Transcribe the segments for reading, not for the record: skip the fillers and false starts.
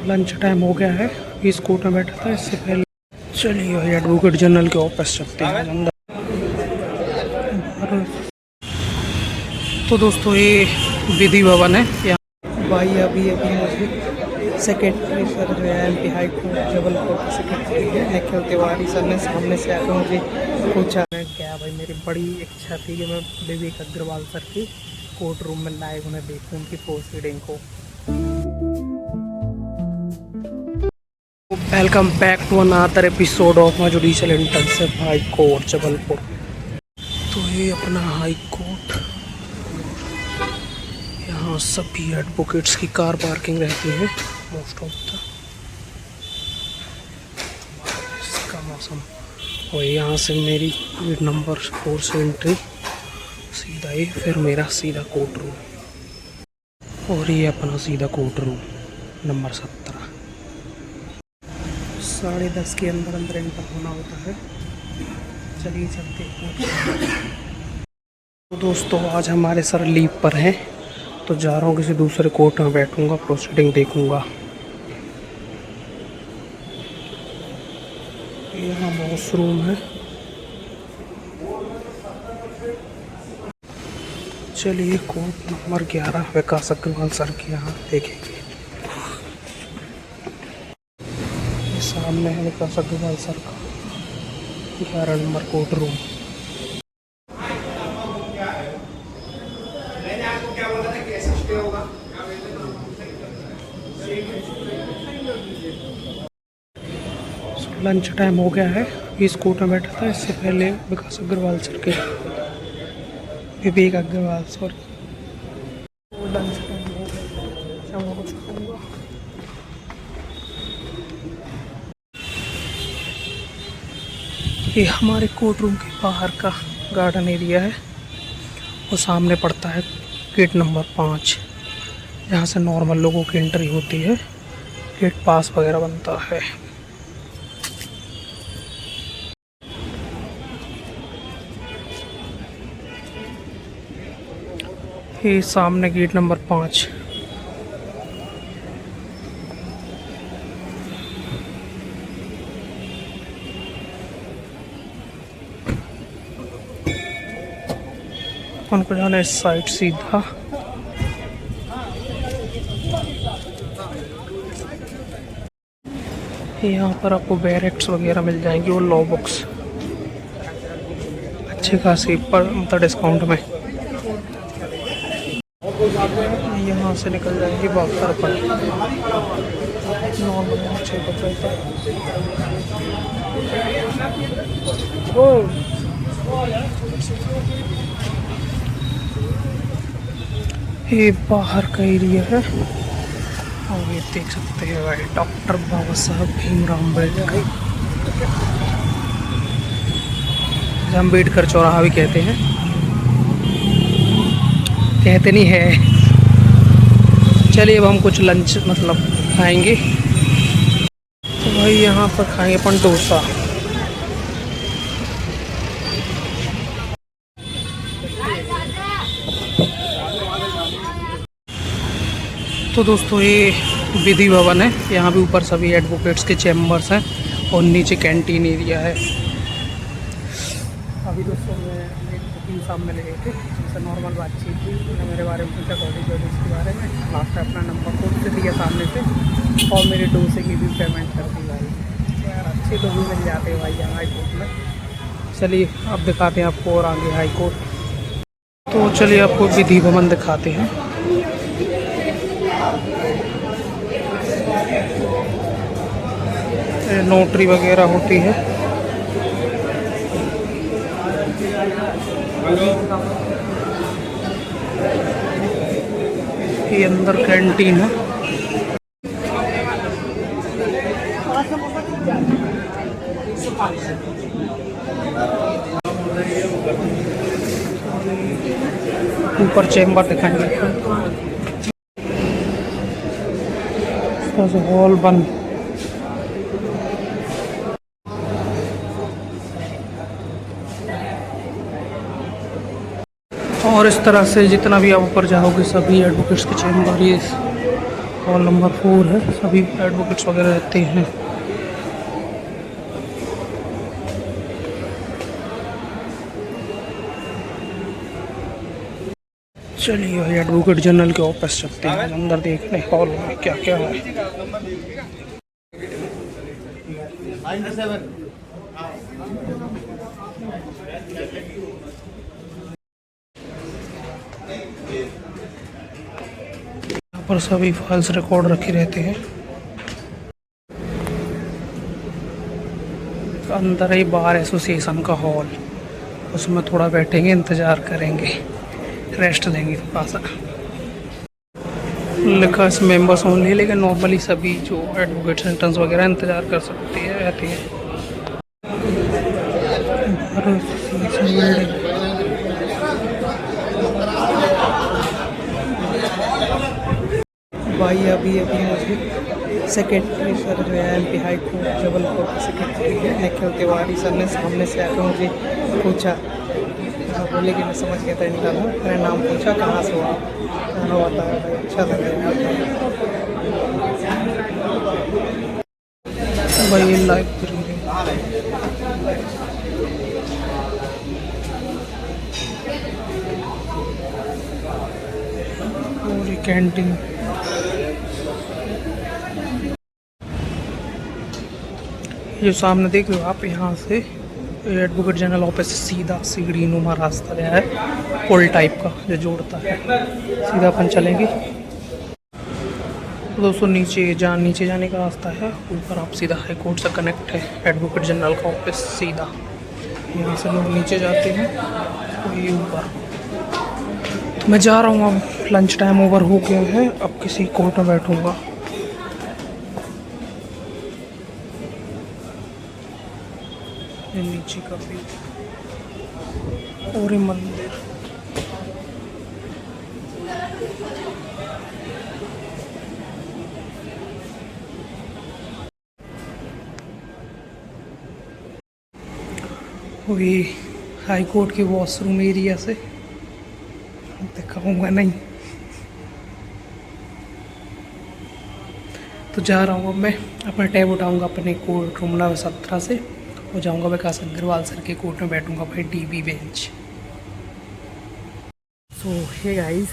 Lunch time हो गया है। इस कोर्ट में बैठा था इससे पहले। चलिए भाई एडवोकेट जनरल के ऑफिस चलते हैं अंदर। तो दोस्तों ये विधि भवन है यहाँ। भाई अभी मुझे सेक्रेटरी सर जो है एमपी हाई कोर्ट जबलपुर के सेक्रेटरी निखिल तिवारी सर ने सामने से आकर मुझे पूछा है क्या। भाई मेरी बड़ी इच्छा थी कि मैं विवेक अग्रवाल सर की कोर्ट रूम में लाइव उन्हें देखूँ उनकी प्रोसीडिंग को। Welcome back to another episode of my judicial internship high court Jabalpur. तो ये अपना हाई कोर्ट, यहाँ सभी एडवोकेट्स की कार पार्किंग रहती है मोस्ट ऑफ द। इसका मौसम और यहाँ से मेरी गेट नंबर 4 से एंट्री सीधा ही, फिर मेरा सीधा कोर्ट रूम और ये अपना सीधा कोर्ट रूम नंबर 17। 10:30 के अंदर एंटर होना होता है। चलिए चलते हैं। तो दोस्तों आज हमारे सर लीव पर हैं तो जा रहा हूँ किसी दूसरे कोर्ट में बैठूंगा, प्रोसीडिंग देखूंगा। यहाँ वॉशरूम है। चलिए कोर्ट नंबर 11 विकास अग्रवाल सर के यहाँ देखेंगे। सामने है विकास अग्रवाल सर का 11 number court room. Lunch time हो गया है। इस कोर्ट में बैठा था इससे पहले विकास अग्रवाल सर के विवेक अग्रवाल सर। लंच टाइम हो गया, शाम को कुछ खाऊंगा। ये हमारे कोर्ट रूम के बाहर का गार्डन एरिया है। वो सामने पड़ता है गेट नंबर 5, जहाँ से नॉर्मल लोगों की एंट्री होती है। गेट पास वगैरह बनता है। ये सामने गेट नंबर 5। उनको जाना इस साइड सीधा। यहाँ पर आपको बैरेक्स वगैरह मिल जाएंगी और लॉ बुक्स अच्छे खासी पर मतलब डिस्काउंट में। यहाँ से निकल जाएंगे 72 पर नॉर्मल 6 रुपये तक। ये बाहर का एरिया है और ये देख सकते हैं भाई डॉक्टर बाबा साहब भीमराव अम्बेडकर। अम्बेडकर चौराहा भी कहते हैं, कहते नहीं है। चलिए अब हम कुछ लंच मतलब खाएंगे। तो भाई यहाँ पर खाएंगे अपन डोसा। तो दोस्तों ये विधि भवन है। यहाँ भी ऊपर सभी एडवोकेट्स के चैम्बर्स हैं और नीचे कैंटीन एरिया है। अभी दोस्तों मैं एक वकील सामने ले गए थे, जिनसे नॉर्मल बातचीत थी। उन्होंने मेरे बारे में पूछा कॉलेज के बारे में। लास्ट अपना नंबर कोड से दिया सामने से और मेरे डोसे की भी पेमेंट कर दी। भाई यार अच्छे तो भी मिल जाते हैं भाई यहाँ हाई कोर्ट में। चलिए अब दिखाते हैं आपको और आगे हाई कोर्ट। तो चलिए आपको विधि भवन दिखाते हैं। नोटरी वगैरह होती है। ये अंदर कैंटीन है। ऊपर चेम्बर दिखाएंगे। हॉल बंद। और इस तरह से जितना भी आप ऊपर जाओगे सभी एडवोकेट्स के चैम्बर ये हॉल नंबर 4 है, सभी एडवोकेट्स वगैरह रहते हैं। चलिए भाई एडवोकेट जनरल के ऑफिस चलते हैं, अंदर देखने हॉल में क्या क्या है। यहाँ पर सभी फाइल्स रिकॉर्ड रखे रहते हैं। अंदर ही बार एसोसिएशन का हॉल, उसमें थोड़ा बैठेंगे, इंतज़ार करेंगे, रेस्ट लेंगे थोड़ा सा। लिखा इस मेंबर्स ओनली, लेकिन नॉर्मली सभी जो एडवोकेट सेंटेंस वगैरह इंतज़ार कर सकते हैं, रहते हैं। भाई अभी मुझे सेक्रेटरी सर जो है एमपी हाई कोर्ट जबलपुर के सेक्रेटरी है निखिल तिवारी सर ने सामने से आकर मुझे पूछा, बोले कि मैं समझ गया था इनका नाम। मैंने नाम पूछा कहाँ से हुआ, कहना होता है भाई अच्छा लगा भाई। लाइब्रेरी और कैंटीन, जो सामने देख रहे हो आप, यहाँ से एडवोकेट जनरल ऑफिस सीधा सीढ़ी नुमा रास्ता गया है, पुल टाइप का जो जोड़ता है। सीधा अपन चलेंगे तो दोस्तों नीचे जाने का रास्ता है, ऊपर आप सीधा हाई कोर्ट से कनेक्ट है एडवोकेट जनरल का ऑफिस सीधा। यहाँ से लोग नीचे जाते हैं तो ये ऊपर। तो मैं जा रहा हूँ, अब लंच टाइम ओवर हो गया है, अब किसी कोर्ट में बैठूँगा। ये नीचे का भी और मंदिर, वही हाई कोर्ट के वॉशरूम एरिया से दिखाऊंगा नहीं। तो जा रहा हूँ अब मैं, अपना टैब उठाऊंगा अपने कोर्ट रूम नंबर 17 से और जाऊंगा विकास अग्रवाल सर के कोर्ट में बैठूंगा भाई, डीबी बेंच। सो हे गाइस,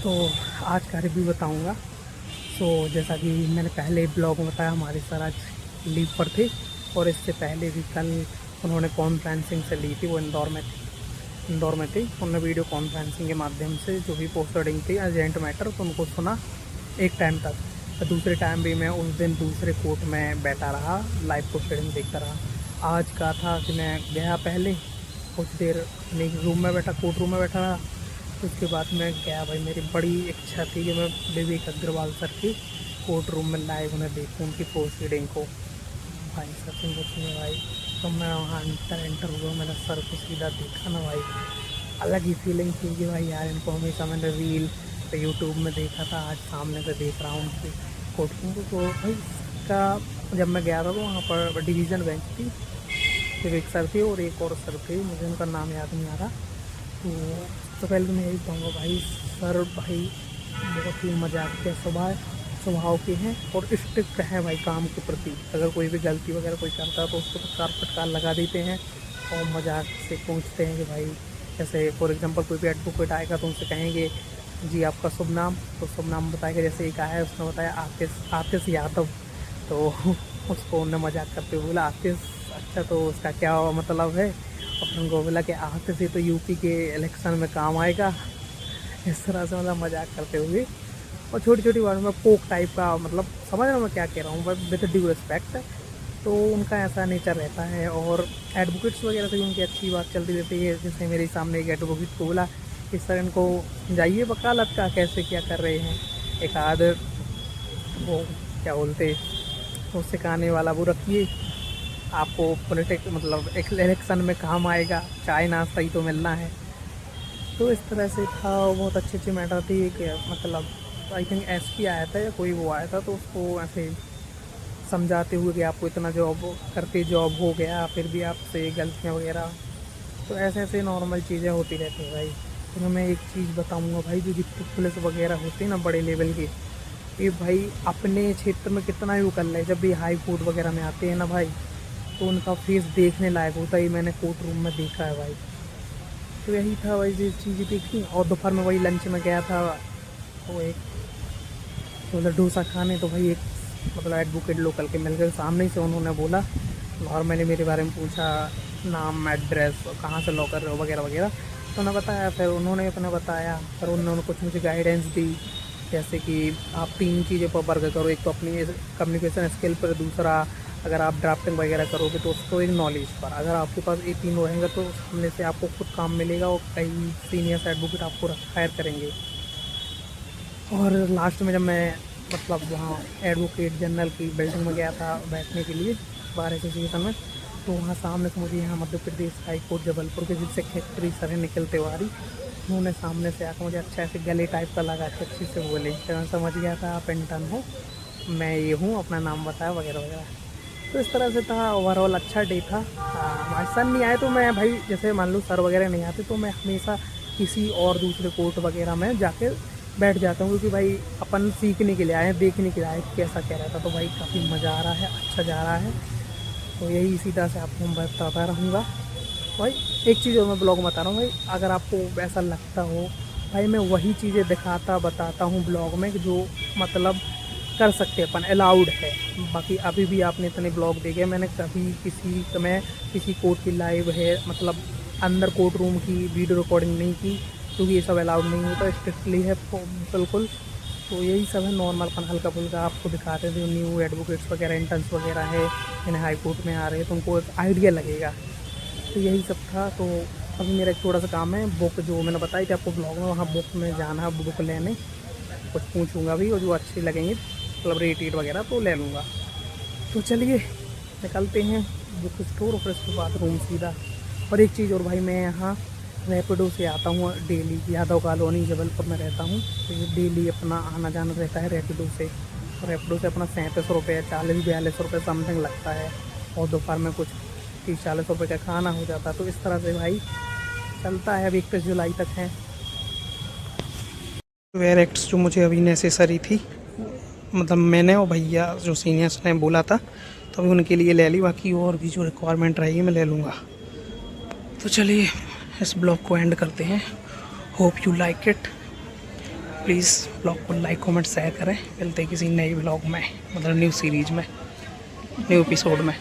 तो आज का रिव्यू बताऊंगा। सो जैसा कि मैंने पहले ब्लॉग में बताया, हमारे सर आज लीव पर थे और इससे पहले भी कल उन्होंने कॉन्फ्रेंसिंग से ली थी, वो इंदौर में थी। उन्होंने वीडियो कॉन्फ्रेंसिंग के माध्यम से जो भी पोस्टिंग थी अर्जेंट मैटर, तो उनको सुना एक टाइम तक। तो दूसरे टाइम भी मैं उस दिन दूसरे कोर्ट में बैठा रहा, लाइव पोस्टिंग देखता रहा। आज का था कि मैं गया पहले कुछ देर अपने रूम में बैठा, कोर्ट रूम में बैठा रहा। उसके बाद मैं गया भाई, मेरी बड़ी इच्छा थी कि मैं विवेक अग्रवाल सर की कोर्ट रूम में लाइव उन्हें देखूँ, उनकी प्रोसीडिंग को। भाई सचिन बच्चन भाई, तो मैं वहाँ एंटर हुआ, मैंने सर को सीधा देखा ना भाई, अलग ही फीलिंग थी कि भाई यार इनको हमेशा मैंने रील पे यूट्यूब में देखा था, आज सामने से देख रहा हूँ उनकी कोर्ट रूम को। तो भाई का जब मैं गया था तो वहाँ पर डिवीज़न बेंच थी, विवेक सर थे और एक और सर थे, मुझे उनका नाम याद नहीं आ रहा। तो पहले तो मैं यही कहूँगा भाई, सर भाई बहुत ही मजाक के स्वभाव के हैं और स्ट्रिक्ट हैं भाई काम के प्रति। अगर कोई भी गलती वगैरह कोई करता है तो उसको तो फटकार लगा देते हैं और मजाक से पूछते हैं कि भाई, जैसे फॉर एग्जांपल कोई भी एडवोकेट आएगा तो उनसे कहेंगे जी आपका शुभ नाम, तो शुभ नाम बताएगा। जैसे एक आया है उसने बताया आतिश यादव, तो उसको उन्होंने मजाक करते हुए बोला आतिश, अच्छा तो उसका क्या मतलब है। अपने को बोला कि आतिश ही तो यूपी के इलेक्शन में काम आएगा। इस तरह से मतलब मजाक करते हुए और छोटी छोटी बातों में पोक टाइप का, मतलब समझ रहा हूँ मैं क्या कह रहा हूँ, बट विद ड्यू रिस्पेक्ट। तो उनका ऐसा नेचर रहता है और एडवोकेट्स वगैरह से भी उनकी अच्छी बात चलती रहती है। जैसे मेरे सामने एक एडवोकेट को बोला कि सर इनको जाइए वकालत का, कैसे क्या कर रहे हैं, एक आध वो क्या बोलते वो सिखाने वाला वो रखिए, आपको पॉलिटिक्स मतलब एक इलेक्शन में काम आएगा, चाय नाश्ता ही तो मिलना है। तो इस तरह से था, बहुत अच्छी मैटर थी। कि मतलब आई थिंक एसपी आया था या कोई वो आया था, तो उसको ऐसे समझाते हुए कि आपको इतना जॉब करते जॉब हो गया, फिर भी आपसे गलतियाँ वगैरह, तो ऐसे नॉर्मल चीज़ें होती रहती हैं भाई। तो मैं एक चीज़ बताऊंगा भाई, जो जितनी पुलिस वगैरह होती है ना बड़े लेवल की, ये भाई अपने क्षेत्र में कितना ही वो कर ले, जब भी हाई कोर्ट वगैरह में आते हैं ना भाई, तो उनका फेस देखने लायक होता है। ये मैंने कोर्ट रूम में देखा है भाई। तो यही था भाई, ये चीज़ें देखी। और दोपहर में वही लंच में गया था, वो एक तो उधर डोसा खाने, तो भाई एक मतलब एडवोकेट लोकल के मिल गए, सामने से उन्होंने बोला और मैंने मेरे बारे में पूछा, नाम एड्रेस कहाँ से लॉ कर रहे हो वगैरह वगैरह, तो उन्होंने बताया। फिर उन्होंने अपने बताया, फिर उन्होंने कुछ मुझे गाइडेंस दी, जैसे कि आप 3 चीज़ों पर वर्क करो। एक तो अपनी कम्युनिकेशन स्किल पर, दूसरा अगर आप ड्राफ्टिंग वगैरह करोगे तो उसको एक नॉलेज पर। अगर आपके पास ये तीनों रहेंगे तो सामने से आपको खुद काम मिलेगा और कई सीनियर्स एडवोकेट आपको हायर करेंगे। और लास्ट में जब मैं मतलब वहाँ एडवोकेट जनरल की बिल्डिंग में गया था बैठने के लिए बार एसोसिएशन में, तो वहाँ सामने से मुझे यहाँ मध्य प्रदेश हाई कोर्ट जबलपुर के जिस सेक्रेटरी सर हैं निखिल तिवारी, उन्होंने सामने से आकर मुझे अच्छा ऐसे गले टाइप का लगा के अच्छी से बोले, तो मैं समझ गया था आप इंटर्न हो, मैं ये हूँ, अपना नाम बताया वगैरह वगैरह। तो इस तरह से था, ओवरऑल अच्छा डे था। हमारे सर नहीं आए तो मैं भाई, जैसे मान लो सर वगैरह नहीं आते तो मैं हमेशा किसी और दूसरे कोर्ट वगैरह में जाके बैठ जाता हूँ, क्योंकि भाई अपन सीखने के लिए आए हैं, देखने के लिए आए हैं कैसा क्या रहता। तो भाई काफ़ी मज़ा आ रहा है, अच्छा जा रहा है। तो यही इसी तरह से आपको मैं बताता रहूँगा भाई। एक चीज़ और मैं ब्लॉग में बता रहा हूँ भाई, अगर आपको ऐसा लगता हो भाई, मैं वही चीज़ें दिखाता बताता हूँ ब्लॉग में जो मतलब कर सकते अपन, अलाउड है। बाकी अभी भी आपने इतने ब्लॉग देखे, मैंने कभी किसी कोर्ट की लाइव है मतलब अंदर कोर्ट रूम की वीडियो रिकॉर्डिंग नहीं की, क्योंकि ये सब अलाउड नहीं होता, स्ट्रिक्टली है बिल्कुल। तो यही सब है नॉर्मल अपन हल्का फुल्का आपको दिखाते थे। न्यू एडवोकेट्स वगैरह इंटर्न्स वगैरह है, इन्हें हाई कोर्ट में आ रहे हैं तो उनको एक आइडिया लगेगा। तो यही सब था। तो अभी मेरा एक थोड़ा सा काम है, बुक जो मैंने बताई थी आपको ब्लॉग में, वहाँ बुक में जाना है, बुक लेने कुछ पूछूंगा भी, और जो अच्छी लगेंगी मतलब रेट वगैरह तो ले लूँगा। तो चलिए निकलते हैं बुक स्टोर, और फिर उसके बाद रूम सीधा। और एक चीज़ और भाई, मैं यहाँ रैपिडो से आता हूँ डेली, यादव कॉलोनी जबलपुर में रहता हूँ, तो ये डेली अपना आना जाना रहता है रैपिडो से। और रैपिडो से अपना 37 रुपये 40-42 रुपये समथिंग लगता है, और दोपहर में कुछ 30-40 रुपये का खाना हो जाता है। तो इस तरह से भाई चलता है। अभी 31 जुलाई तक है। वेयर एक्ट्स जो मुझे अभी नेसेसरी थी, मतलब मैंने और भैया जो सीनियर्स ने बोला था, तो अभी उनके लिए ले ली, बाकी और भी जो रिक्वायरमेंट रहेगी मैं ले लूँगा। तो चलिए इस ब्लॉग को एंड करते हैं। Hope you like it. Please blog को लाइक कमेंट शेयर करें। मिलते हैं किसी नए ब्लॉग में, मतलब न्यू सीरीज़ में, न्यू एपिसोड में।